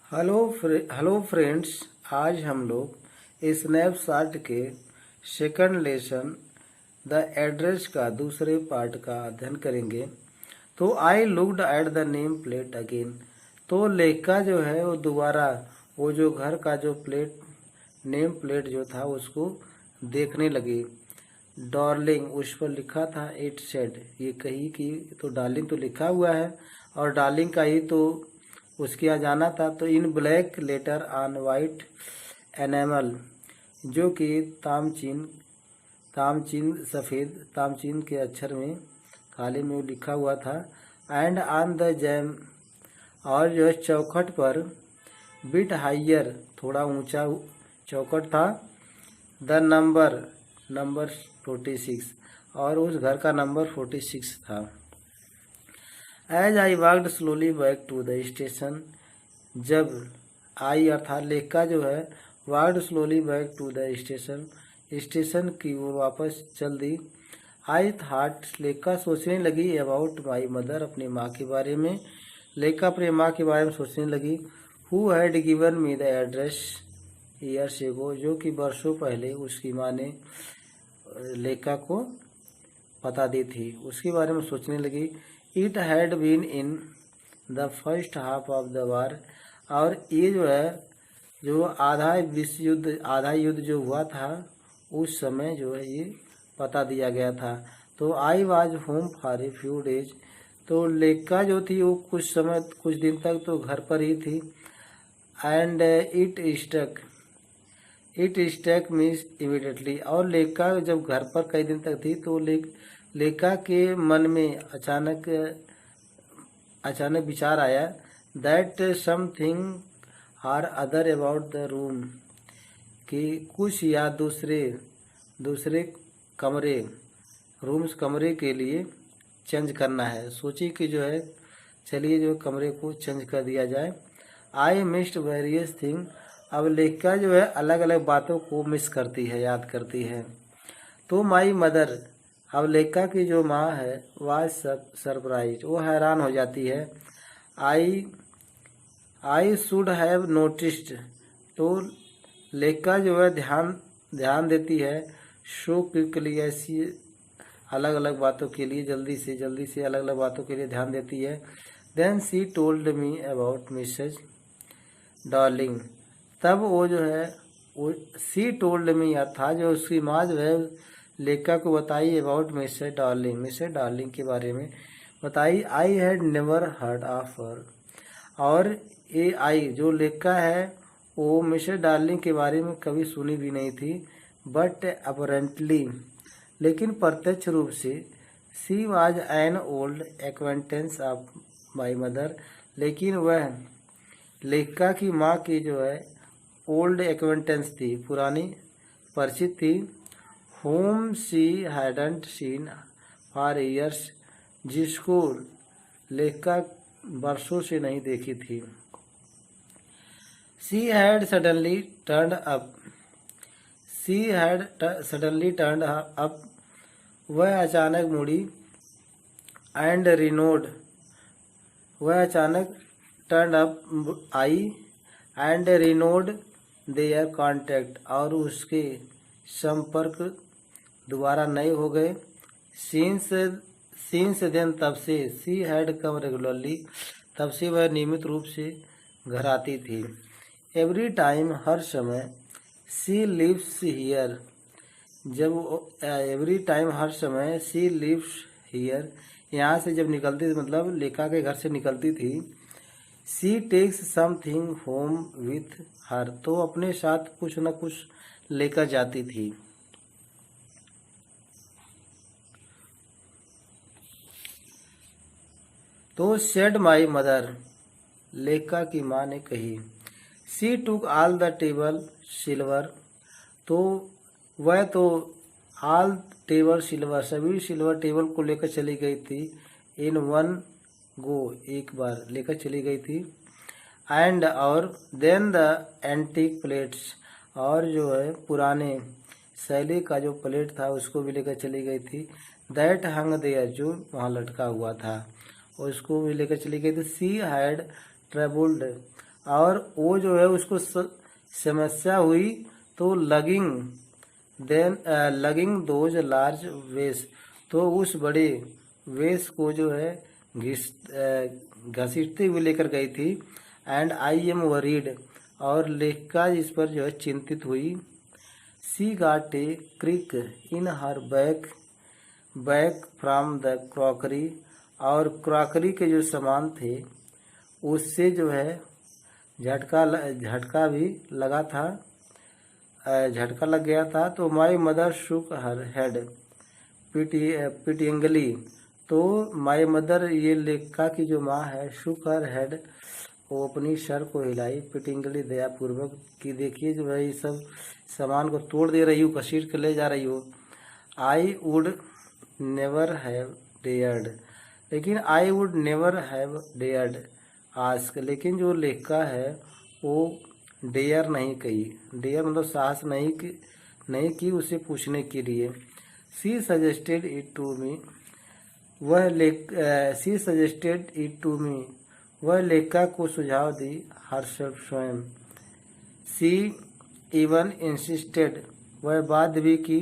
Hello friends. आज हम लोग स्नैपशॉट के सेकंड लेसन द एड्रेस का दूसरे पार्ट का अध्ययन करेंगे। तो I looked at the name plate again. तो लेखा जो है वो दोबारा वो जो घर का जो नेम प्लेट जो था उसको देखने लगी। डार्लिंग उस पर लिखा था, इट सेड, ये कही कि तो डार्लिंग तो लिखा हुआ है और डार्लिंग का ही तो उसके यहाँ जाना था। तो in black letter on white enamel, जो कि तामचीन सफ़ेद तामचीन के अक्षर में काले में लिखा हुआ था। एंड ऑन द जैम, और जो है चौखट पर, बिट हाइयर, थोड़ा ऊंचा चौखट था, द नंबर 46, और उस घर का नंबर 46 था। As I walked slowly back to the station, जब आई अर्थात लेखा जो है walked slowly back to the station की ओर वापस चल दी। आई थाट, लेखा सोचने लगी, अबाउट माई मदर, अपनी माँ के बारे में। लेखा अपनी माँ के बारे में सोचने लगी। Who had given me the address years ago, जो कि वर्षों पहले उसकी माँ ने लेखा को पता दी थी, उसके बारे में सोचने लगी। It had been in the first half of the war, और ये जो है जो आधा युद्ध जो हुआ था उस समय जो है ये पता दिया गया था। तो I was home for a few days, तो लेखा जो थी वो कुछ दिन तक तो घर पर ही थी। And it stuck means immediately, और लेखा जब घर पर कई दिन तक थी तो लेखा के मन में अचानक विचार आया, that something or other about the room, कि कुछ या दूसरे कमरे के लिए चेंज करना है। सोची कि जो है चलिए जो कमरे को चेंज कर दिया जाए। आई मिस्ड वेरियस थिंग, अब लेखा जो है अलग अलग बातों को मिस करती है, याद करती है। तो माई मदर, अब लेखा की जो माँ है वाज सरप्राइज, वो हैरान हो जाती है। आई शुड हैव नोटिस्ड, तो लेखा जो है ध्यान देती है। शो क्विकली, ऐसी अलग अलग बातों के लिए जल्दी से अलग अलग बातों के लिए ध्यान देती है। Then she told me about Mrs Darling, तब वो जो है वो सी टोल्ड मी था, जो उसकी माँ जो है लेखा को बताई अबाउट मिसेज डार्लिंग के बारे में बताई। I had never heard of her, और ये आई जो लेखा है वो मिसेज डार्लिंग के बारे में कभी सुनी भी नहीं थी। बट अपरेंटली, लेकिन प्रत्यक्ष रूप से, she was an old acquaintance of my mother, लेकिन वह लेखा की माँ की जो है ओल्ड एक्वेंटेंस थी, पुरानी परिचित थी। Whom she hadn't seen for years, जिसको लेखा वर्षों से नहीं देखी थी। She had suddenly turned up, वह अचानक मुड़ी। एंड रिनोड, वह अचानक टर्न अप आई। एंड रिनोड देयर कॉन्टैक्ट, और उसके संपर्क दोबारा नए हो गए। सीन्स देन, तब से, सी हैड कम रेगुलरली, तब से वह नियमित रूप से घर आती थी। एवरी टाइम, हर समय, she lives here, every time हर समय, सी लिव्स हियर, यहाँ से जब निकलती थी, मतलब लेखा के घर से निकलती थी। She takes something home with her, तो अपने साथ कुछ न कुछ लेकर जाती थी। तो सेड माई मदर, लेखा की माँ ने कही। She took all the table silver, तो वह तो ऑल टेबल सिल्वर, सभी सिल्वर टेबल को लेकर चली गई थी। इन वन गो, एक बार लेकर चली गई थी। एंड, और देन द एंटीक प्लेट्स, और जो है पुराने शैली का जो प्लेट था उसको भी लेकर चली गई थी। दैट हंग देयर, जो वहाँ लटका हुआ था, उसको भी लेकर चली गई थी। सी हैड ट्रेवल्ड, और वो जो है उसको समस्या हुई तो लगिंग दोज लार्ज वेस, तो उस बड़े वेस को जो है घसीटते हुए लेकर गई थी। एंड आई एम वरीड, और लेखिका इस पर जो है चिंतित हुई। She got a crick in her back from the crockery, और क्रॉकरी के जो सामान थे उससे जो है झटका भी लगा था, झटका लग गया था। तो my mother Shuk her head पिटिंगली, तो माई मदर ये लेखिका की जो माँ है, शुक हर हेड, वो अपनी सर को हिलाई, पिटिंगली दयापूर्वक, कि देखिए जो है ये सब सामान को तोड़ दे रही हो, घसीट के ले जा रही हो। I would never have dared, लेकिन I would never have dared ask, लेकिन जो लेखिका है वो डेयर नहीं कही, डेयर मतलब साहस नहीं की उसे पूछने के लिए। सी सजेस्टेड इट टू मी, वह लेखिका को सुझाव दी हरसेल्फ स्वयं। सी इवन इंसिस्टेड, वह बाध्य भी की।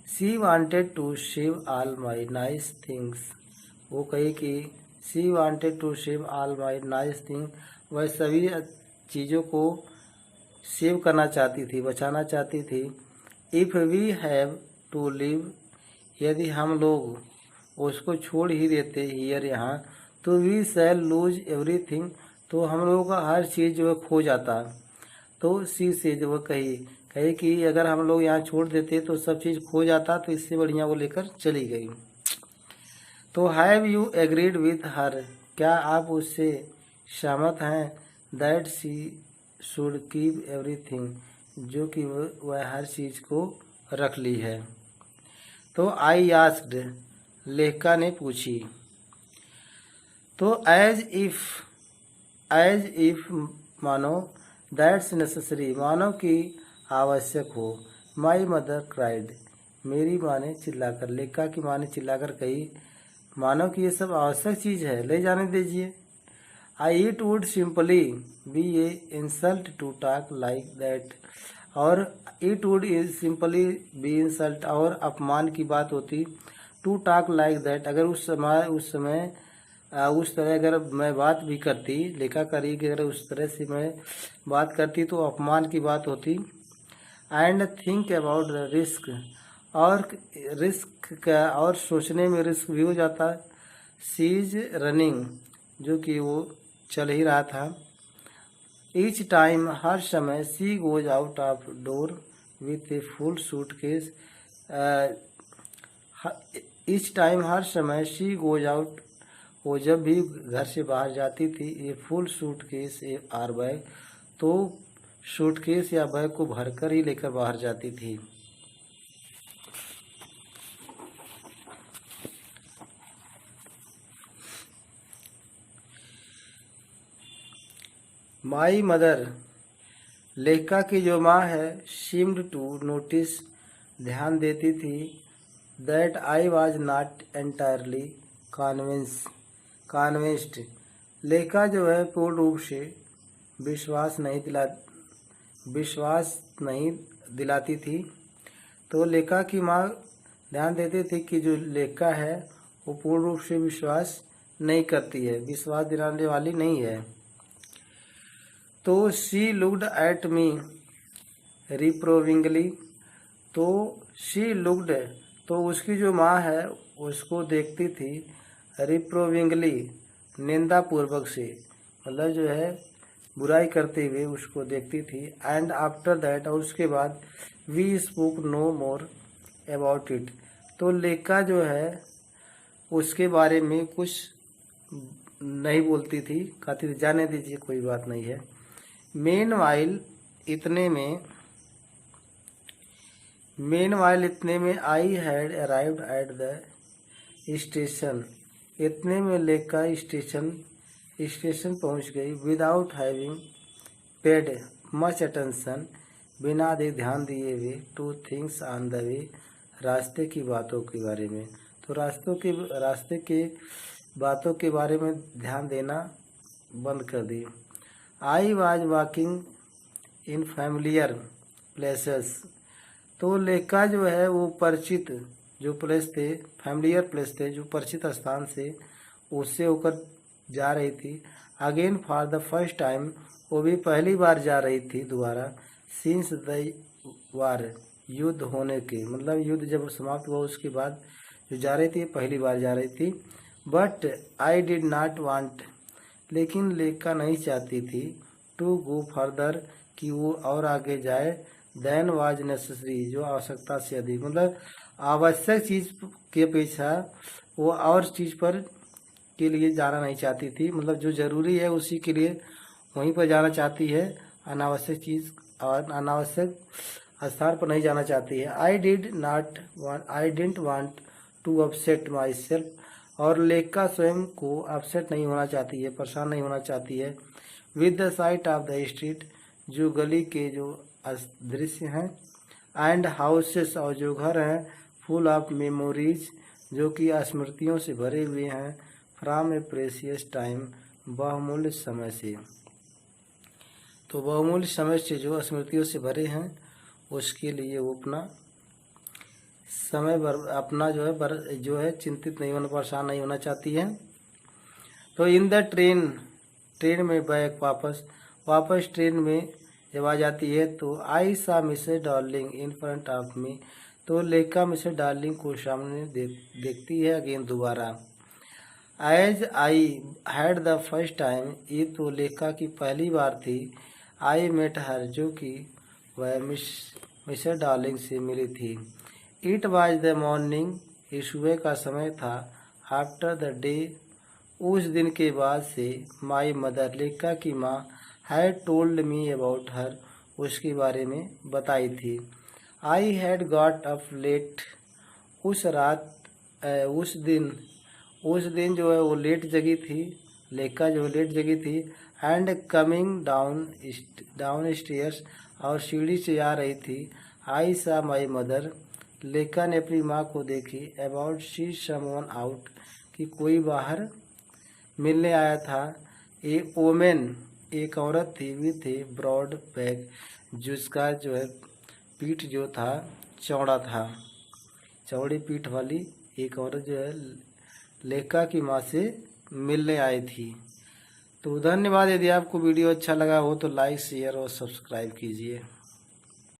She wanted to save all my nice things, वो कही कि she wanted to save all my nice things, वह सभी चीज़ों को सेव करना चाहती थी, बचाना चाहती थी। If we have to live, यदि हम लोग उसको छोड़ ही देते हियर यहाँ, तो वी शैल लूज एवरीथिंग, तो हम लोगों का हर चीज़ जो है खो जाता। तो सी से जो वो कही कि अगर हम लोग यहाँ छोड़ देते तो सब चीज़ खो जाता, तो इससे बढ़िया वो लेकर चली गई। तो have you agreed with her, क्या आप उससे सहमत हैं, that she should keep everything, जो कि वह हर चीज़ को रख ली है। तो आई आस्क्ड, लेखिका ने पूछी। तो एज इफ मानो, दैट्स नेसेसरी, मानो कि आवश्यक हो। माई मदर क्राइड, मेरी माँ ने चिल्लाकर, लेखिका की माँ ने चिल्लाकर कही, मानो कि ये सब आवश्यक चीज़ है, ले जाने दीजिए। I it would simply be a insult to talk like that, और it would simply be insult, और अपमान की बात होती, टू टॉक लाइक दैट, अगर उस समय उस तरह अगर मैं बात भी करती, लेखा करी कि अगर उस तरह से मैं बात करती तो अपमान की बात होती। And think about the risk, और रिस्क का, और सोचने में रिस्क भी हो जाता। शी इज रनिंग, जो कि वो चल ही रहा था। ईच टाइम, हर समय, she goes out of door with a full suitcase, each time, हर समय, शी गोज आउट, वो जब भी घर से बाहर जाती थी, ये full suitcase A R bag, तो सूटकेस या बैग को भरकर ही लेकर बाहर जाती थी। माई मदर, लेखिका की जो माँ है, सीम्ड टू नोटिस, ध्यान देती थी, that I was not entirely convinced, लेखिका जो है पूर्ण रूप से विश्वास नहीं दिलाती थी। तो लेखिका की माँ ध्यान देती थी कि जो लेखिका है वो पूर्ण रूप से विश्वास नहीं करती है, विश्वास दिलाने वाली नहीं है। तो शी लुक्ड एट मी रिप्रोविंगली, तो शी लुक्ड, तो उसकी जो माँ है उसको देखती थी, रिप्रोविंगली, निंदापूर्वक से, मतलब जो है बुराई करते हुए उसको देखती थी। एंड आफ्टर दैट, और उसके बाद, we spoke no more about it, तो लेखिका जो है उसके बारे में कुछ नहीं बोलती थी, कहती थी जाने दीजिए, कोई बात नहीं है। मेनवाइल, इतने में I had arrived at the station, इतने में लेखिका स्टेशन पहुंच गई। Without having paid much attention, बिना ध्यान दिए हुए, two things on the way, रास्ते की बातों के बारे में। तो रास्ते के बातों के बारे में ध्यान देना बंद कर दी। I was walking in familiar places, तो लेका जो है वो परिचित जो प्लेस थे, फैमिलियर प्लेस थे, जो परिचित स्थान से उससे होकर जा रही थी। Again for the first time, वो भी पहली बार जा रही थी दोबारा। सिंस द वार, युद्ध होने के मतलब युद्ध जब समाप्त हुआ उसके बाद जो जा रही थी पहली बार जा रही थी। But I did not want, लेकिन लेका नहीं चाहती थी टू गो फर्दर, कि वो और आगे जाए। देन वाज नेसेसरी, जो आवश्यकता से अधिक, मतलब आवश्यक चीज़ के अपेक्षा वो और चीज़ पर के लिए जाना नहीं चाहती थी, मतलब जो ज़रूरी है उसी के लिए वहीं पर जाना चाहती है, अनावश्यक चीज़ और अनावश्यक स्थान पर नहीं जाना चाहती है। I didn't want to upset myself, और लेका स्वयं को अपसेट नहीं होना चाहती है, परेशान नहीं होना चाहती है। With the site of the street, जो गली के जो दृश्य हैं, एंड हाउसेस, और जो घर हैं, फुल ऑफ मेमोरीज, जो कि स्मृतियों से भरे हुए हैं, फ्रॉम ए प्रेशियस टाइम, बहुमूल्य समय से। तो बहुमूल्य समय से जो स्मृतियों से भरे हैं उसके लिए वो अपना समय अपना जो है चिंतित नहीं होना, परेशान नहीं होना चाहती है। तो इन द ट्रेन में बैक वापस ट्रेन में जब आ जाती है तो आई सा Mrs darling in front of me, तो लेका मिसेस डार्लिंग को सामने देखती है अगेन दोबारा। As I had the first time, ये तो लेका की पहली बार थी। आई मेट हर, जो कि वह मिसेस डार्लिंग से मिली थी। इट वाज द मॉर्निंग, ये सुबह का समय था। आफ्टर द डे, उस दिन के बाद से। माई मदर, लेका की माँ, had told me about her, उसके बारे में बताई थी। I had got up late, उस दिन जो है वो लेट जगी थी, लेका जो लेट जगी थी। एंड कमिंग डाउन स्टेयर्स, और सीढ़ी से आ रही थी। आई सा माई मदर, लेका ने अपनी माँ को देखी। अबाउट सी समवन आउट, कि कोई बाहर मिलने आया था। ए ओमेन, एक औरत थी, विथ ए ब्रॉड बैक, जिसका जो है पीठ जो था चौड़ा था, चौड़ी पीठ वाली एक औरत जो है लेका की माँ से मिलने आई थी। तो धन्यवाद। यदि आपको वीडियो अच्छा लगा हो तो लाइक शेयर और सब्सक्राइब कीजिए।